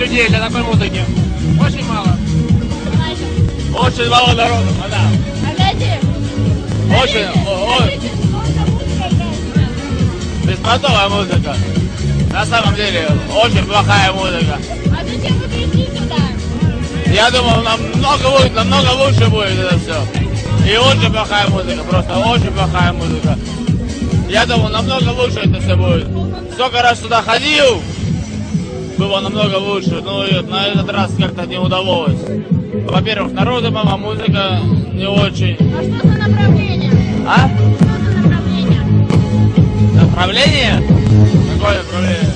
людей для такой музыки. Очень мало. Очень мало народу, да. Очень, беспонтовая музыка. На самом деле, очень плохая музыка. А зачем вы пришли сюда? Я думал, намного лучше будет это все. И очень плохая музыка, просто очень плохая музыка. Я думал, намного лучше это все будет. Сколько раз сюда ходил, было намного лучше, но на этот раз как-то не удалось. Во-первых, народу мало, музыка не очень. А что за направление? А? Что за направление? Направление? Какое направление?